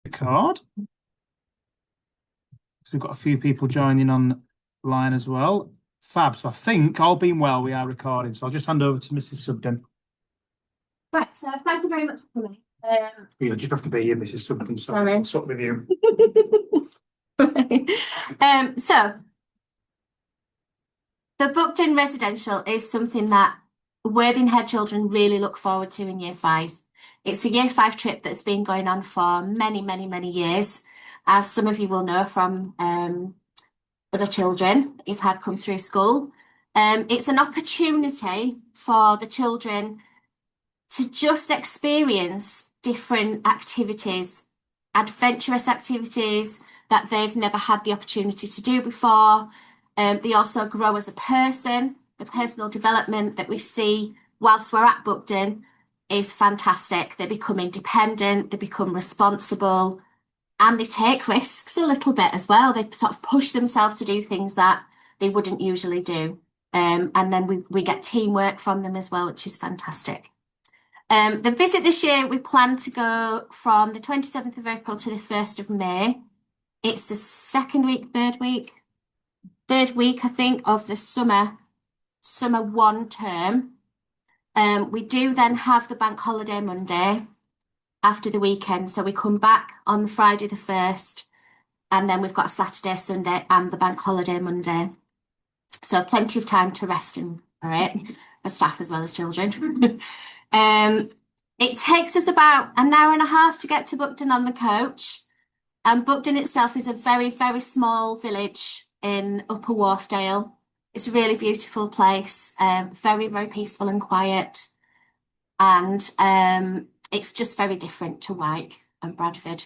Card. So we've got a few people joining online as well. Fab. So I think all being well, we are recording. So I'll just hand over to Mrs. Sugden. Right, so thank you very much for coming. You just have to be here, Mrs. Sugden. So Sorry. I'll stop with you. So the Buckden residential is something that Worthinghead children really look forward to in year five. It's a year five trip that's been going on for many, many, many years, as some of you will know from other children you've had come through school. It's an opportunity for the children to just experience different activities, adventurous activities that they've never had the opportunity to do before. They also grow as a person. The personal development that we see whilst we're at Buckden is fantastic. They become independent, they become responsible, and they take risks a little bit as well. They sort of push themselves to do things that they wouldn't usually do. And then we get teamwork from them as well, which is fantastic. The visit this year, we plan to go from the 27th of April to the 1st of May. It's the third week, I think, of the summer one term. We do then have the bank holiday Monday after the weekend. So we come back on Friday the 1st, and then we've got Saturday, Sunday, and the bank holiday Monday. So plenty of time to rest and all right, for staff as well as children. It takes us about an hour and a half to get to Buckden on the coach. And Buckden itself is a very, very small village in Upper Wharfdale. It's a really beautiful place, very, very peaceful and quiet. And it's just very different to Wyke and Bradford.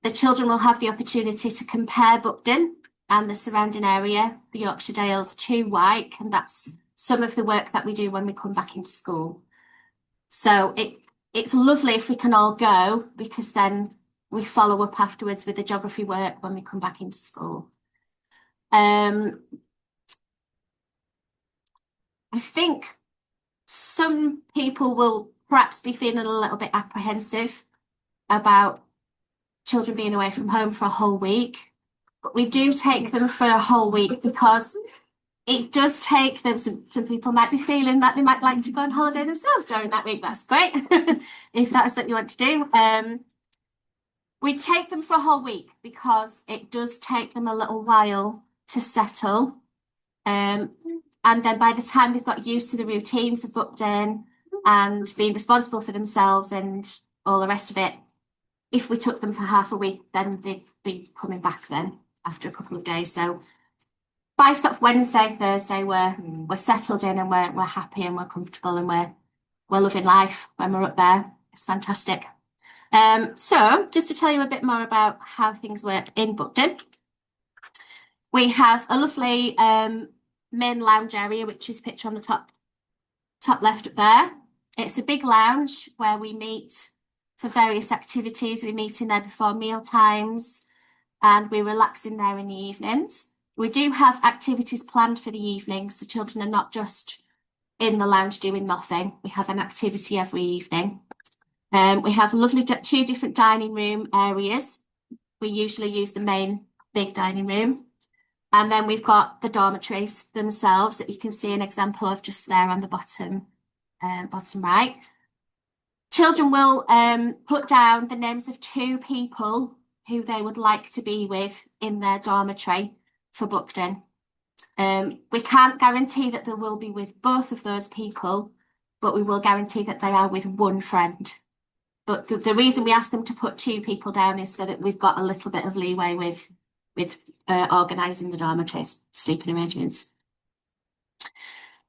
The children will have the opportunity to compare Buckden and the surrounding area, the Yorkshire Dales, to Wyke, and that's some of the work that we do when we come back into school. So it's lovely if we can all go, because then we follow up afterwards with the geography work when we come back into school. I think some people will perhaps be feeling a little bit apprehensive about children being away from home for a whole week, but we do take them for a whole week because it does take them. Some people might be feeling that they might like to go on holiday themselves during that week. That's great if that's what you want to do. We take them for a whole week because it does take them a little while to settle. And then by the time they've got used to the routines of Buckden and being responsible for themselves and all the rest of it, if we took them for half a week, then they'd be coming back then after a couple of days. So by sort of Wednesday, Thursday, we're settled in and we're happy and we're comfortable and we're loving life when we're up there. It's fantastic. So just to tell you a bit more about how things work in Buckden, we have a lovely main lounge area, which is pictured on the top left up there. It's a big lounge where we meet for various activities. We meet in there before meal times and we relax in there in the evenings. We do have activities planned for the evenings. The children are not just in the lounge doing nothing. We have an activity every evening. We have lovely two different dining room areas. We usually use the main big dining room. And then we've got the dormitories themselves that you can see an example of just there on the bottom right. Children will put down the names of two people who they would like to be with in their dormitory for Buckden. We can't guarantee that they will be with both of those people, but we will guarantee that they are with one friend. But the reason we ask them to put two people down is so that we've got a little bit of leeway with organising the dormitories, sleeping arrangements.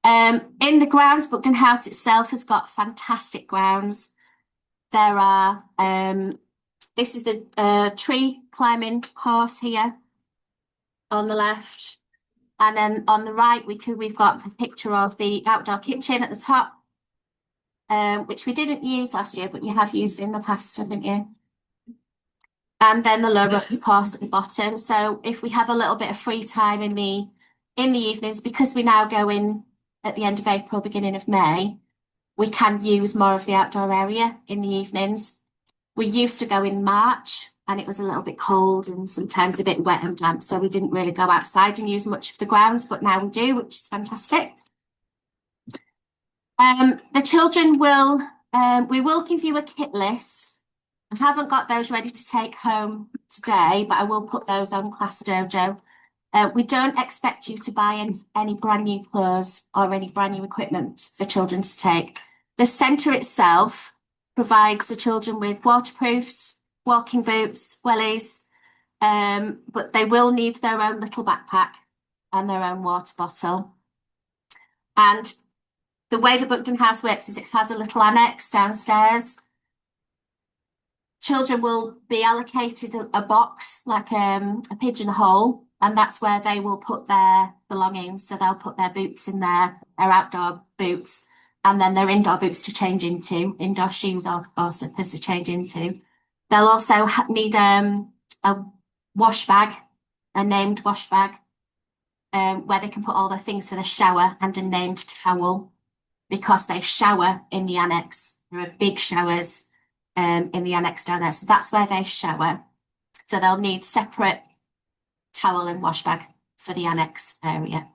In the grounds, Buckden House itself has got fantastic grounds. There are, this is the tree climbing course here on the left. And then on the right, we've got a picture of the outdoor kitchen at the top, which we didn't use last year, but you have used in the past, haven't you? And then the low ropes course at the bottom. So if we have a little bit of free time in the evenings, because we now go in at the end of April, beginning of May, we can use more of the outdoor area in the evenings. We used to go in March and it was a little bit cold and sometimes a bit wet and damp, so we didn't really go outside and use much of the grounds, but now we do, which is fantastic. The children will, we will give you a kit list. I haven't got those ready to take home today, but I will put those on Class Dojo. We don't expect you to buy any brand new clothes or any brand new equipment for children to take. The centre itself provides the children with waterproofs, walking boots, wellies, but they will need their own little backpack and their own water bottle. And the way the Buckden House works is it has a little annex downstairs. Children will be allocated a box, like a pigeonhole, and that's where they will put their belongings. So they'll put their boots in there, their outdoor boots, and then their indoor boots to change into, indoor shoes or slippers to change into. They'll also need a wash bag, a named wash bag, where they can put all their things for the shower, and a named towel, because they shower in the annex. There are big showers in the annex down there. So that's where they shower. So they'll need separate towel and wash bag for the annex area.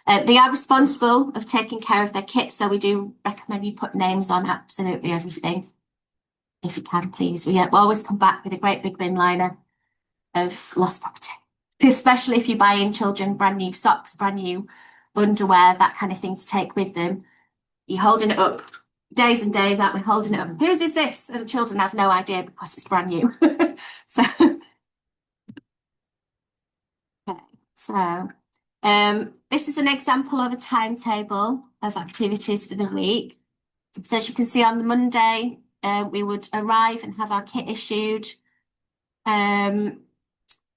They are responsible of taking care of their kit, so we do recommend you put names on absolutely everything. If you can, please. We always come back with a great big bin liner of lost property, especially if you buy in children brand new socks, brand new underwear, that kind of thing to take with them. You're holding it up days and days, aren't we? Holding it up. Whose is this? And the children have no idea because it's brand new. So, okay. So, this is an example of a timetable of activities for the week. So as you can see, on the Monday, we would arrive and have our kit issued. Then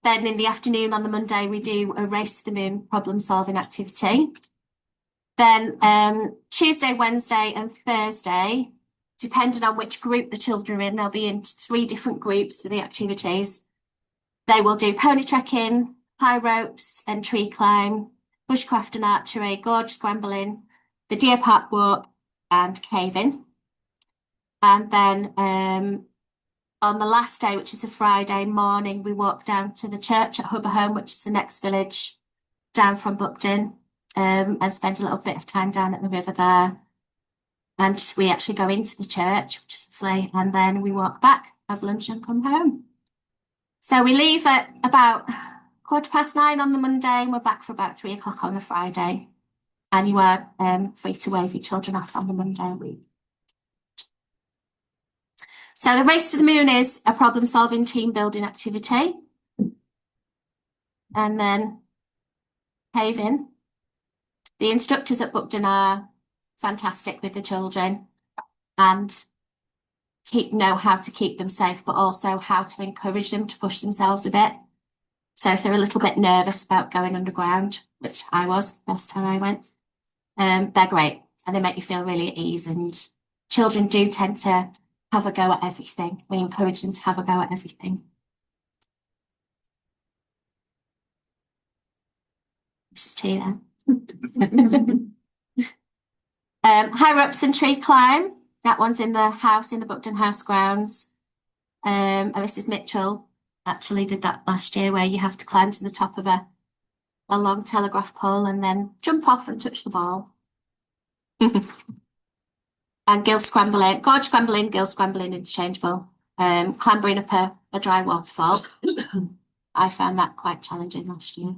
in the afternoon on the Monday, we do a race to the moon problem solving activity. Then Tuesday, Wednesday and Thursday, depending on which group the children are in, they'll be in 3 different groups for the activities. They will do pony trekking, high ropes and tree climb, bushcraft and archery, gorge scrambling, the deer park walk and caving. And then on the last day, which is a Friday morning, we walk down to the church at Hubberhome, which is the next village down from Buckden, and spend a little bit of time down at the river there. And we actually go into the church, which is lovely, and then we walk back, have lunch and come home. So we leave at about 9:15 on the Monday, and we're back for about 3 o'clock on the Friday. And you are free to wave your children off on the Monday week. So the race to the moon is a problem solving team building activity. And then caving. The instructors at Buckden are fantastic with the children and know how to keep them safe, but also how to encourage them to push themselves a bit. So if they're a little bit nervous about going underground, which I was last time I went, they're great and they make you feel really at ease. And children do tend to have a go at everything. We encourage them to have a go at everything. This is Tina. High ropes and tree climb. That one's in the house, in the Buckden House grounds. And Mrs. Mitchell actually did that last year, where you have to climb to the top of a long telegraph pole and then jump off and touch the ball. And gill scrambling, gorge scrambling, gill scrambling, interchangeable. Clambering up a dry waterfall. I found that quite challenging last year.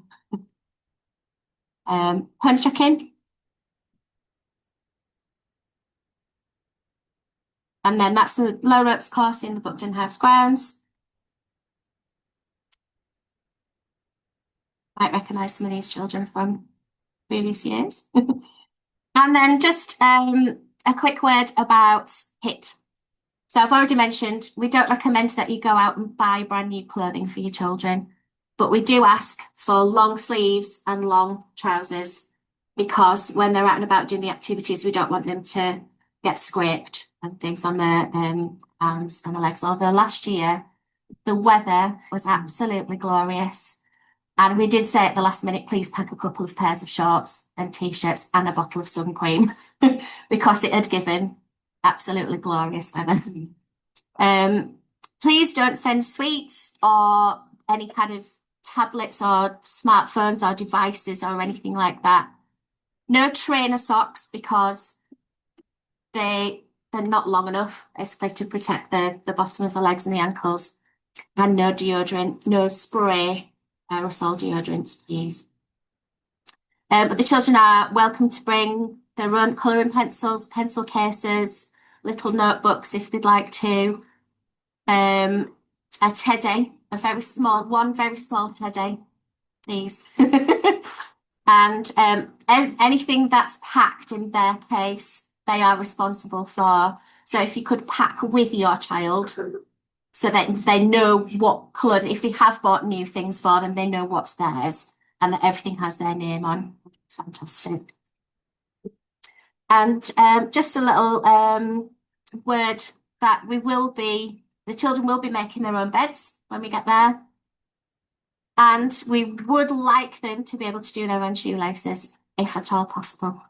Pony trekking. And then that's the low ropes course in the Buckden House grounds. Might recognise some of these children from previous years. And then just a quick word about HIT. So I've already mentioned, we don't recommend that you go out and buy brand new clothing for your children, but we do ask for long sleeves and long trousers, because when they're out and about doing the activities, we don't want them to get scraped and things on their arms and their legs. Although last year, the weather was absolutely glorious. And we did say at the last minute, please pack a couple of pairs of shorts and t-shirts and a bottle of sun cream because it had given absolutely glorious weather. Please don't send sweets or any kind of tablets or smartphones or devices or anything like that. No trainer socks because they're not long enough, basically, to protect the bottom of the legs and the ankles. And no deodorant, no spray aerosol deodorants, please. But the children are welcome to bring their own colouring pencils, pencil cases, little notebooks if they'd like to. A teddy, one very small teddy, please. And anything that's packed in their case, they are responsible for. So if you could pack with your child so that they know what colour, if they have bought new things for them, they know what's theirs and that everything has their name on. Fantastic. And just a little word that the children will be making their own beds when we get there. And we would like them to be able to do their own shoelaces, if at all possible.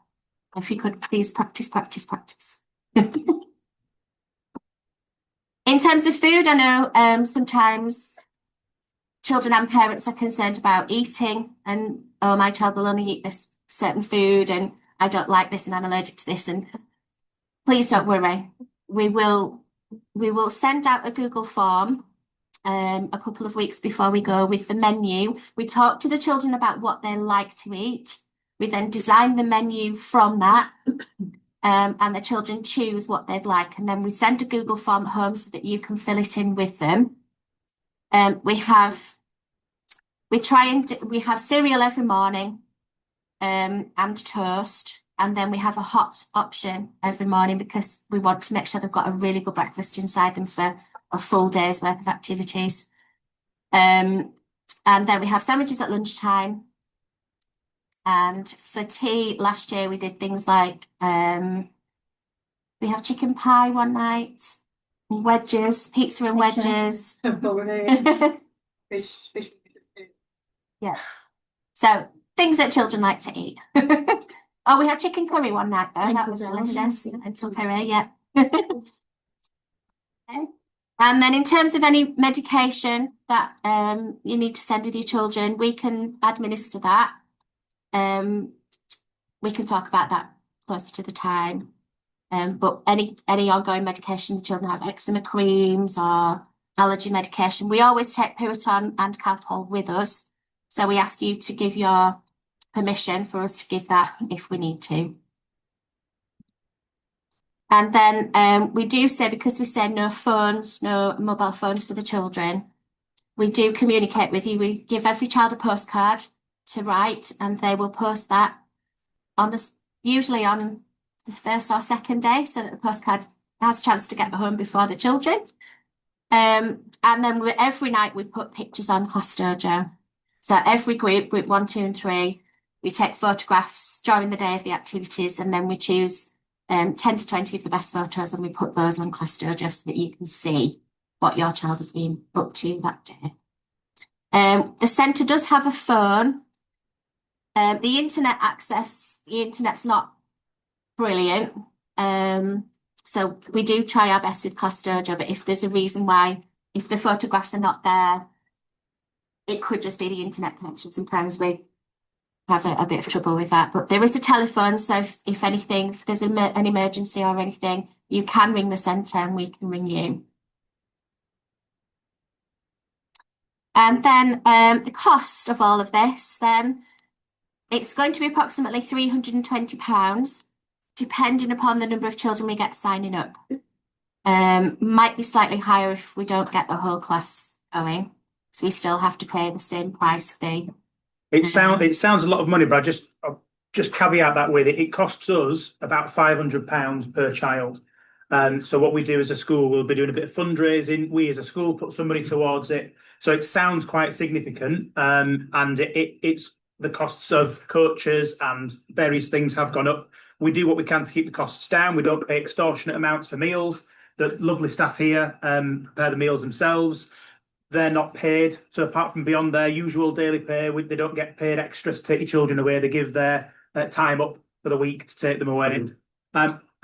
If you could please practice, practice, practice. In terms of food, I know sometimes children and parents are concerned about eating and, oh, my child will only eat this certain food and I don't like this and I'm allergic to this. And please don't worry. We will send out a Google form a couple of weeks before we go with the menu. We talk to the children about what they like to eat. We then design the menu from that. And the children choose what they'd like. And then we send a Google form home so that you can fill it in with them. We have cereal every morning and toast. And then we have a hot option every morning because we want to make sure they've got a really good breakfast inside them for a full day's worth of activities. And then we have sandwiches at lunchtime. And for tea, last year we did things like we have chicken pie one night, wedges, pizza and wedges. Fish. Yeah. So things that children like to eat. Oh, we had chicken curry one night though. That was delicious. Lentil curry, yeah. Okay. And then in terms of any medication that you need to send with your children, we can administer that. We can talk about that closer to the time. But any ongoing medication, the children have eczema creams or allergy medication. We always take Piriton and Calpol with us. So we ask you to give your permission for us to give that if we need to. And then we do say, because we say no phones, no mobile phones for the children, we do communicate with you. We give every child a postcard to write and they will post that usually on the first or second day so that the postcard has a chance to get home before the children. And then every night we put pictures on Class Dojo. So every group 1, 2 and 3, we take photographs during the day of the activities and then we choose 10 to 20 of the best photos and we put those on Class Dojo so that you can see what your child has been up to that day. The centre does have a phone. The internet's not brilliant. So we do try our best with Class Dojo, but if there's a reason why, if the photographs are not there, it could just be the internet connection. Sometimes we have a bit of trouble with that, but there is a telephone. So if anything, if there's an emergency or anything, you can ring the centre and we can ring you. And then the cost of all of this, then it's going to be approximately £320, depending upon the number of children we get signing up. Might be slightly higher if we don't get the whole class going. So we still have to pay the same price fee. It sounds a lot of money, but I'll just caveat that with it. It costs us about £500 per child. So what we do as a school, we'll be doing a bit of fundraising. We as a school put some money towards it. So it sounds quite significant. And it's the costs of coaches and various things have gone up. We do what we can to keep the costs down. We don't pay extortionate amounts for meals. The lovely staff here prepare the meals themselves. They're not paid. So apart from beyond their usual daily pay, they don't get paid extra to take your children away. They give their time up for the week to take them away.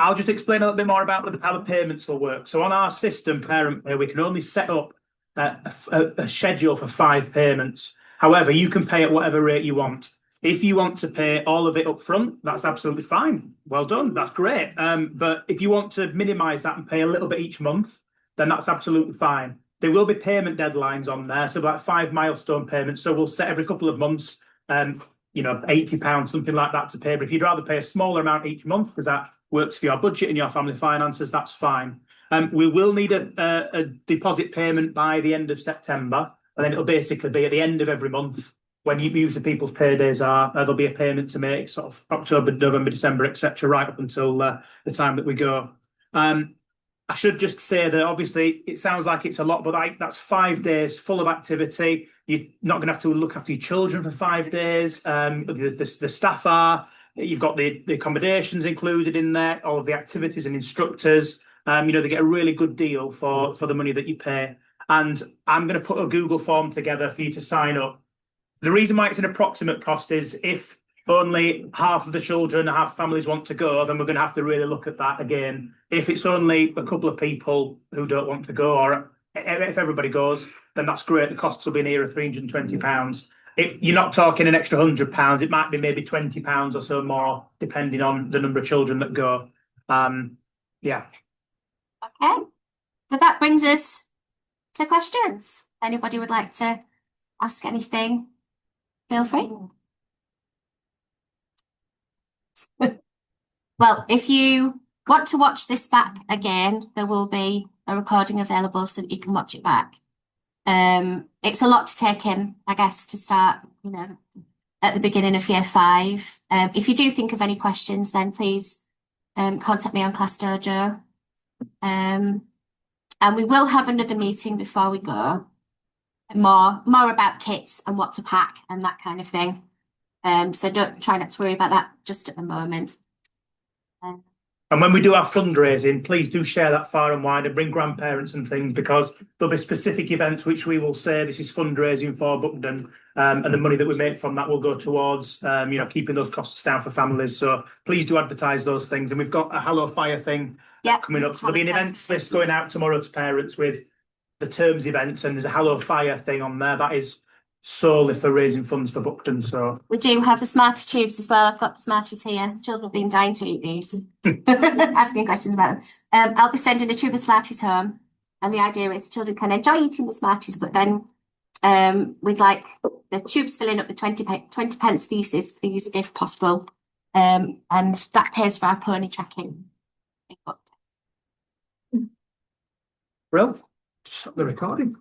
I'll just explain a little bit more about how the payments will work. So on our system, Parent Pay, we can only set up a schedule for 5 payments. However, you can pay at whatever rate you want. If you want to pay all of it up front, that's absolutely fine. Well done, that's great. But if you want to minimise that and pay a little bit each month, then that's absolutely fine. There will be payment deadlines on there, so like 5 milestone payments. So we'll set every couple of months, £80, something like that to pay. But if you'd rather pay a smaller amount each month because that works for your budget and your family finances, that's fine. We will need a deposit payment by the end of September, and then it'll basically be at the end of every month when usually people's paydays are. There'll be a payment to make, sort of October, November, December, etc., right up until the time that we go. I should just say that obviously it sounds like it's a lot, but that's 5 days full of activity. You're not going to have to look after your children for 5 days. The staff are. You've got the accommodations included in there, all of the activities and instructors. They get a really good deal for the money that you pay. And I'm going to put a Google form together for you to sign up. The reason why it's an approximate cost is if only half of the children, half families want to go, then we're going to have to really look at that again. If it's only a couple of people who don't want to go, or if everybody goes, then that's great. The costs will be near £320. You're not talking an extra £100. It might be maybe £20 or so more, depending on the number of children that go. Yeah. Okay. So that brings us to questions. Anybody would like to ask anything? Feel free. Well, if you want to watch this back again, there will be a recording available so that you can watch it back. It's a lot to take in, I guess, to start, at the beginning of year 5. If you do think of any questions, then please contact me on Class Dojo. And we will have another meeting before we go. More about kits and what to pack and that kind of thing. So try not to worry about that just at the moment. And when we do our fundraising, please do share that far and wide and bring grandparents and things, because there'll be specific events which we will say this is fundraising for Buckden, and the money that we make from that will go towards keeping those costs down for families. So please do advertise those things. And we've got a Hello Fire thing coming up. So there'll be an events list going out tomorrow to parents with the terms events, and there's a Hello Fire thing on there that is solely for raising funds for Buckden. So we do have the Smartie tubes as well. I've got the Smarties here. Children have been dying to eat these. Asking questions about them. I'll be sending a tube of Smarties home, and the idea is children can enjoy eating the Smarties, but then we'd like the tubes filling up the 20 pence pieces, please, if possible. And that pays for our pony tracking. Well, stop the recording.